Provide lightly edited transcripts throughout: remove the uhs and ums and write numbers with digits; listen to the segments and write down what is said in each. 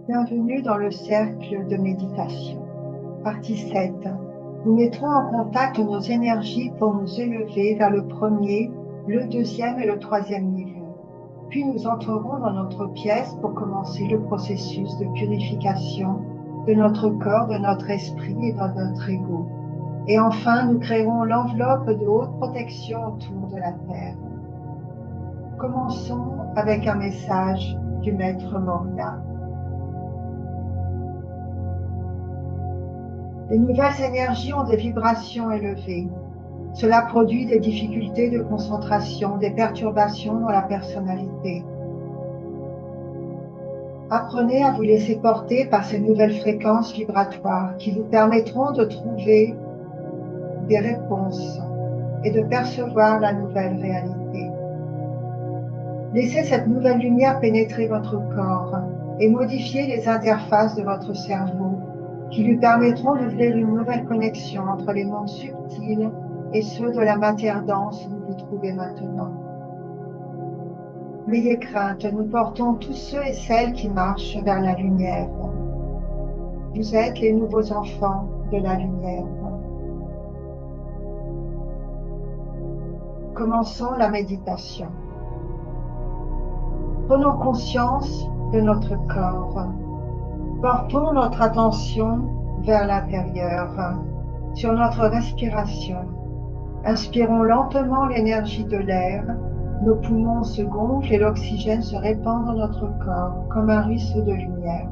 Bienvenue dans le cercle de méditation. Partie 7. Nous mettrons en contact nos énergies pour nous élever vers le premier, le deuxième et le troisième niveau. Puis nous entrerons dans notre pièce pour commencer le processus de purification de notre corps, de notre esprit et de notre ego. Et enfin, nous créerons l'enveloppe de haute protection autour de la Terre. Commençons avec un message du Maître Moria. Les nouvelles énergies ont des vibrations élevées. Cela produit des difficultés de concentration, des perturbations dans la personnalité. Apprenez à vous laisser porter par ces nouvelles fréquences vibratoires qui vous permettront de trouver des réponses et de percevoir la nouvelle réalité. Laissez cette nouvelle lumière pénétrer votre corps et modifier les interfaces de votre cerveau qui lui permettront d'ouvrir une nouvelle connexion entre les mondes subtils et ceux de la matière dense où vous vous trouvez maintenant. N'ayez crainte, nous portons tous ceux et celles qui marchent vers la lumière. Vous êtes les nouveaux enfants de la lumière. Commençons la méditation. Prenons conscience de notre corps. Portons notre attention vers l'intérieur, sur notre respiration. Inspirons lentement l'énergie de l'air. Nos poumons se gonflent et l'oxygène se répand dans notre corps comme un ruisseau de lumière.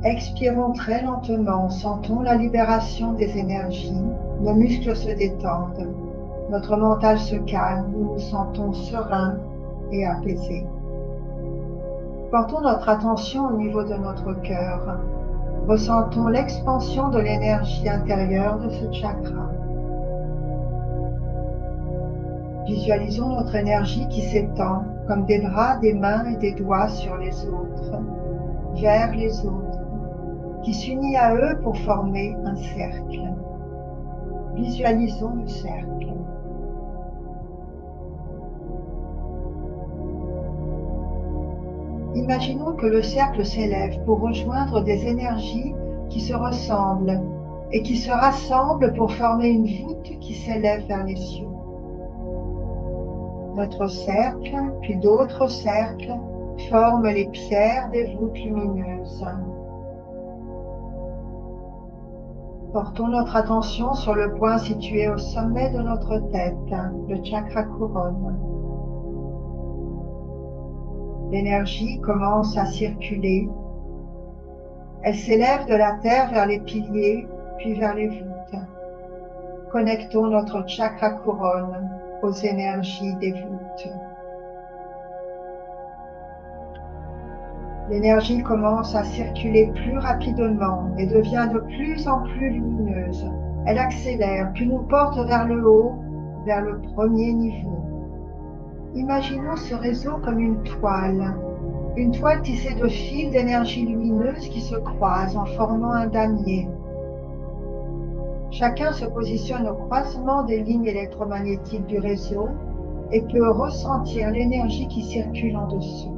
Expirons très lentement. Sentons la libération des énergies. Nos muscles se détendent. Notre mental se calme. Nous nous sentons sereins et apaisés. Portons notre attention au niveau de notre cœur. Ressentons l'expansion de l'énergie intérieure de ce chakra. Visualisons notre énergie qui s'étend comme des bras, des mains et des doigts sur les autres, vers les autres, qui s'unit à eux pour former un cercle. Visualisons le cercle. Imaginons que le cercle s'élève pour rejoindre des énergies qui se ressemblent et qui se rassemblent pour former une voûte qui s'élève vers les cieux. Notre cercle, puis d'autres cercles, forment les pierres des voûtes lumineuses. Portons notre attention sur le point situé au sommet de notre tête, le chakra couronne. L'énergie commence à circuler. Elle s'élève de la terre vers les piliers, puis vers les voûtes. Connectons notre chakra couronne aux énergies des voûtes. L'énergie commence à circuler plus rapidement et devient de plus en plus lumineuse. Elle accélère, puis nous porte vers le haut, vers le premier niveau. Imaginons ce réseau comme une toile tissée de fils d'énergie lumineuse qui se croisent en formant un damier. Chacun se positionne au croisement des lignes électromagnétiques du réseau et peut ressentir l'énergie qui circule en dessous.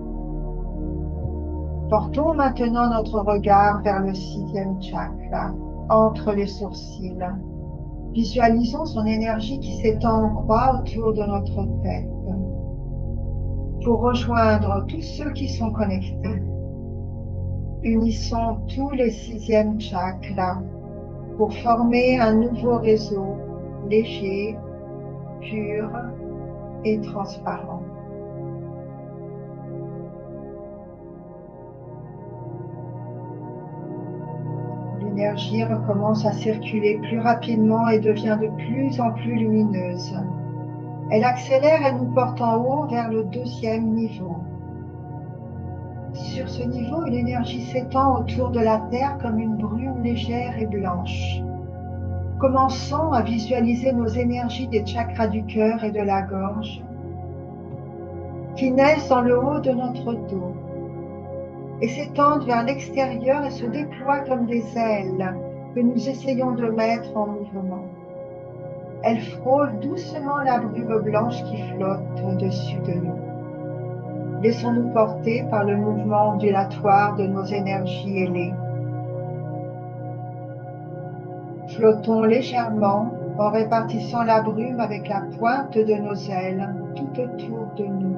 Portons maintenant notre regard vers le 6e chakra, entre les sourcils. Visualisons son énergie qui s'étend en croix autour de notre tête, pour rejoindre tous ceux qui sont connectés. Unissons tous les 6e chakras pour former un nouveau réseau léger, pur et transparent. L'énergie recommence à circuler plus rapidement et devient de plus en plus lumineuse. Elle accélère et nous porte en haut vers le 2e niveau. Sur ce niveau, une énergie s'étend autour de la Terre comme une brume légère et blanche. Commençons à visualiser nos énergies des chakras du cœur et de la gorge qui naissent dans le haut de notre dos et s'étendent vers l'extérieur et se déploient comme des ailes que nous essayons de mettre en mouvement. Elles frôlent doucement la brume blanche qui flotte au-dessus de nous. Laissons-nous porter par le mouvement ondulatoire de nos énergies ailées. Flottons légèrement en répartissant la brume avec la pointe de nos ailes tout autour de nous.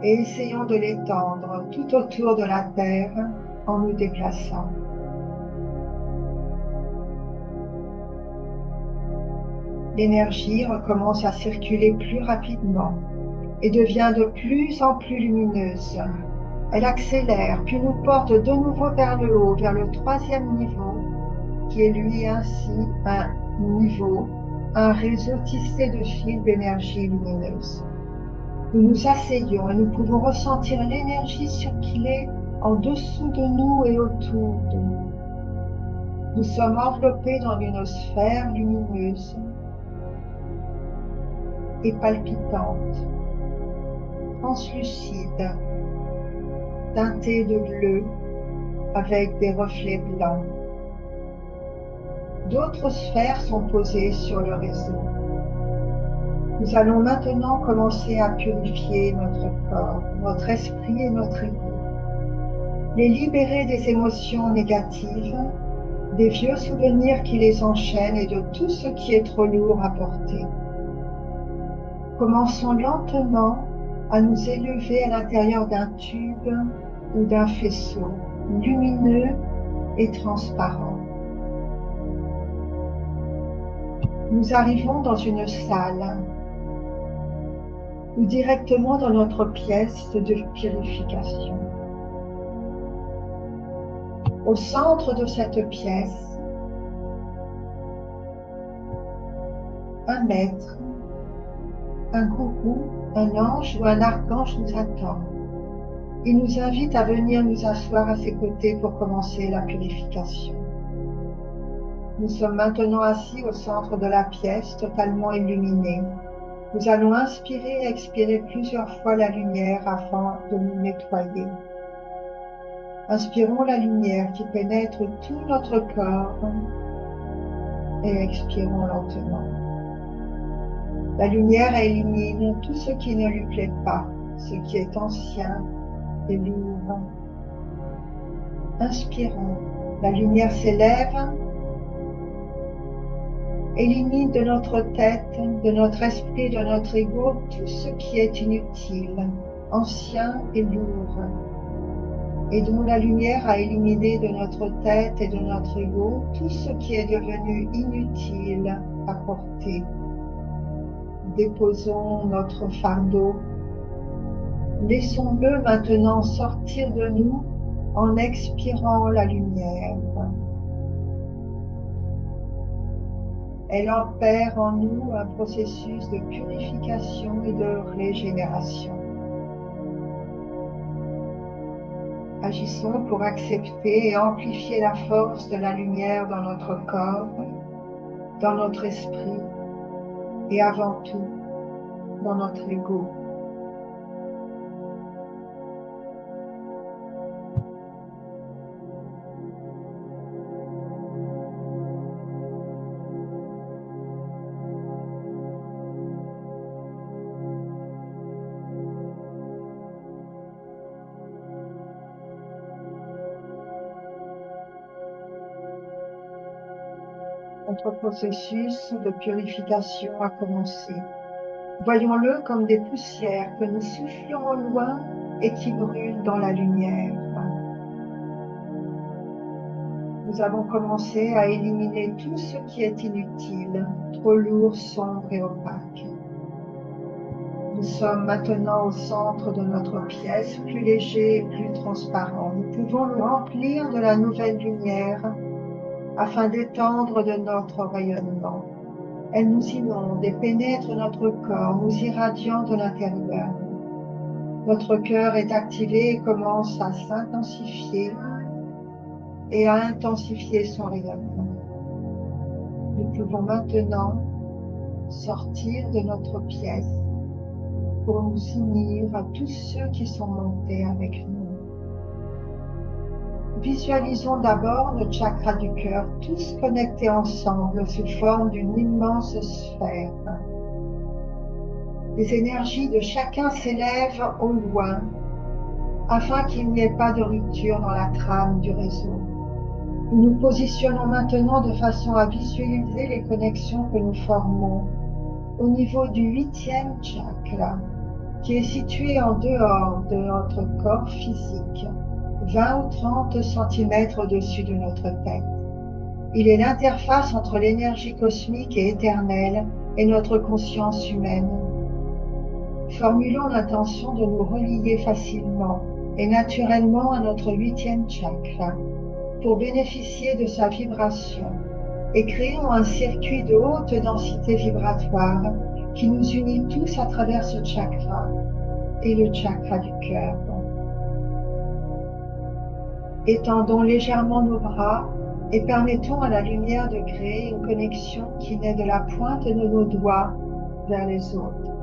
Et essayons de l'étendre tout autour de la Terre en nous déplaçant. L'énergie recommence à circuler plus rapidement et devient de plus en plus lumineuse. Elle accélère, puis nous porte de nouveau vers le haut, vers le troisième niveau, qui est lui ainsi un réseau tissé de fils d'énergie lumineuse. Nous nous asseyons et nous pouvons ressentir l'énergie circuler en dessous de nous et autour de nous. Nous sommes enveloppés dans une sphère lumineuse et palpitante, translucide, teintée de bleu avec des reflets blancs. D'autres sphères sont posées sur le réseau. Nous allons maintenant commencer à purifier notre corps, notre esprit et notre ego. Les libérer des émotions négatives, des vieux souvenirs qui les enchaînent et de tout ce qui est trop lourd à porter. Commençons lentement à nous élever à l'intérieur d'un tube ou d'un faisceau lumineux et transparent. Nous arrivons dans une salle ou directement dans notre pièce de purification. Au centre de cette pièce, un maître, un gourou, un ange ou un archange nous attend. Il nous invite à venir nous asseoir à ses côtés pour commencer la purification. Nous sommes maintenant assis au centre de la pièce, totalement illuminée. Nous allons inspirer et expirer plusieurs fois la lumière afin de nous nettoyer. Inspirons la lumière qui pénètre tout notre corps et expirons lentement. La lumière élimine tout ce qui ne lui plaît pas, ce qui est ancien et lourd. Inspirons, la lumière s'élève, élimine de notre tête, de notre esprit, de notre ego tout ce qui est inutile, ancien et lourd. Et dont la lumière a éliminé de notre tête et de notre ego tout ce qui est devenu inutile à porter. Déposons notre fardeau. Laissons-le maintenant sortir de nous en expirant la lumière. Elle opère en nous un processus de purification et de régénération. Agissons pour accepter et amplifier la force de la lumière dans notre corps, dans notre esprit et avant tout dans notre ego. Notre processus de purification a commencé. Voyons-le comme des poussières que nous soufflons au loin et qui brûlent dans la lumière. Nous avons commencé à éliminer tout ce qui est inutile, trop lourd, sombre et opaque. Nous sommes maintenant au centre de notre pièce, plus léger et plus transparent. Nous pouvons nous remplir de la nouvelle lumière afin d'étendre de notre rayonnement. Elle nous inonde et pénètre notre corps, nous irradiant de l'intérieur. Notre cœur est activé et commence à s'intensifier et à intensifier son rayonnement. Nous pouvons maintenant sortir de notre pièce pour nous unir à tous ceux qui sont montés avec nous. Visualisons d'abord notre chakra du cœur, tous connectés ensemble sous forme d'une immense sphère. Les énergies de chacun s'élèvent au loin, afin qu'il n'y ait pas de rupture dans la trame du réseau. Nous nous positionnons maintenant de façon à visualiser les connexions que nous formons au niveau du 8e chakra, qui est situé en dehors de notre corps physique, 20 ou 30 cm au-dessus de notre tête. Il est l'interface entre l'énergie cosmique et éternelle et notre conscience humaine. Formulons l'intention de nous relier facilement et naturellement à notre 8e chakra pour bénéficier de sa vibration et créons un circuit de haute densité vibratoire qui nous unit tous à travers ce chakra et le chakra du cœur. Étendons légèrement nos bras et permettons à la lumière de créer une connexion qui naît de la pointe de nos doigts vers les autres.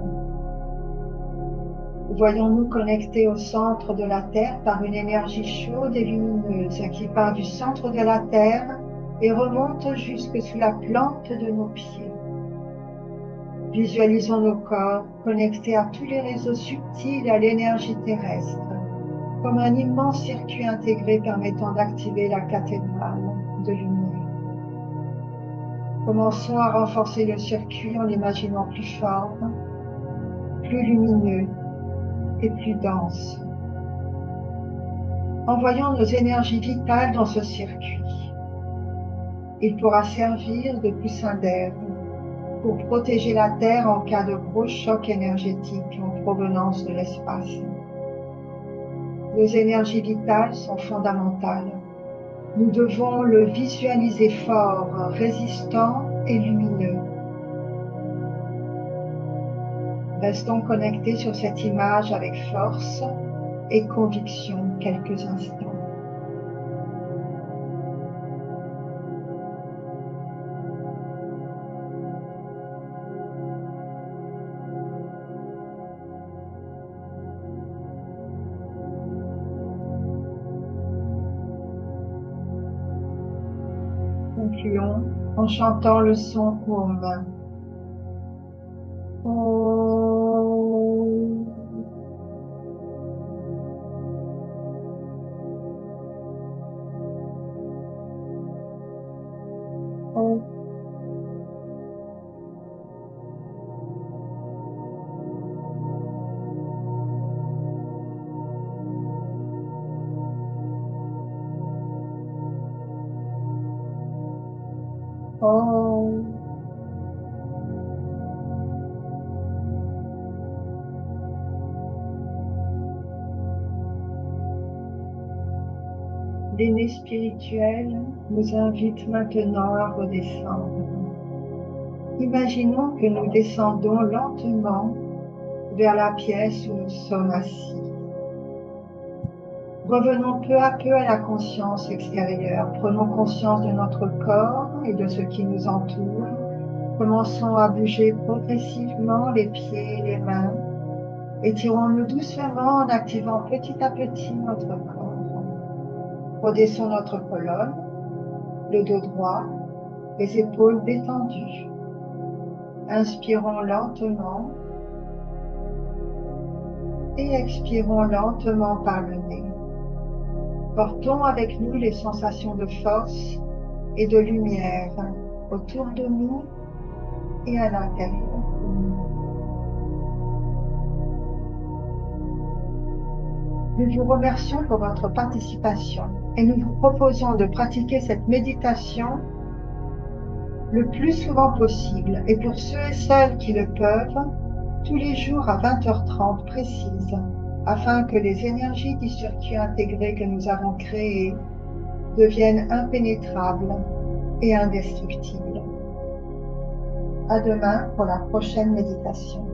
Voyons-nous connectés au centre de la Terre par une énergie chaude et lumineuse qui part du centre de la Terre et remonte jusque sous la plante de nos pieds. Visualisons nos corps connectés à tous les réseaux subtils et à l'énergie terrestre, comme un immense circuit intégré permettant d'activer la cathédrale de lumière. Commençons à renforcer le circuit en l'imaginant plus fort, plus lumineux et plus dense. Envoyons nos énergies vitales dans ce circuit. Il pourra servir de coussin d'air pour protéger la Terre en cas de gros choc énergétique en provenance de l'espace. Nos énergies vitales sont fondamentales. Nous devons le visualiser fort, résistant et lumineux. Restons connectés sur cette image avec force et conviction quelques instants. Concluons en chantant le son Om. L'aîné spirituel nous invite maintenant à redescendre. Imaginons que nous descendons lentement vers la pièce où nous sommes assis. Revenons peu à peu à la conscience extérieure. Prenons conscience de notre corps et de ce qui nous entoure. Commençons à bouger progressivement les pieds et les mains. Étirons-nous doucement en activant petit à petit notre corps. Redressons notre colonne, le dos droit, les épaules détendues. Inspirons lentement et expirons lentement par le nez. Portons avec nous les sensations de force et de lumière autour de nous et à l'intérieur de nous. Nous vous remercions pour votre participation et nous vous proposons de pratiquer cette méditation le plus souvent possible et pour ceux et celles qui le peuvent, tous les jours à 20h30 précises, afin que les énergies du circuit intégré que nous avons créé deviennent impénétrables et indestructibles. À demain pour la prochaine méditation.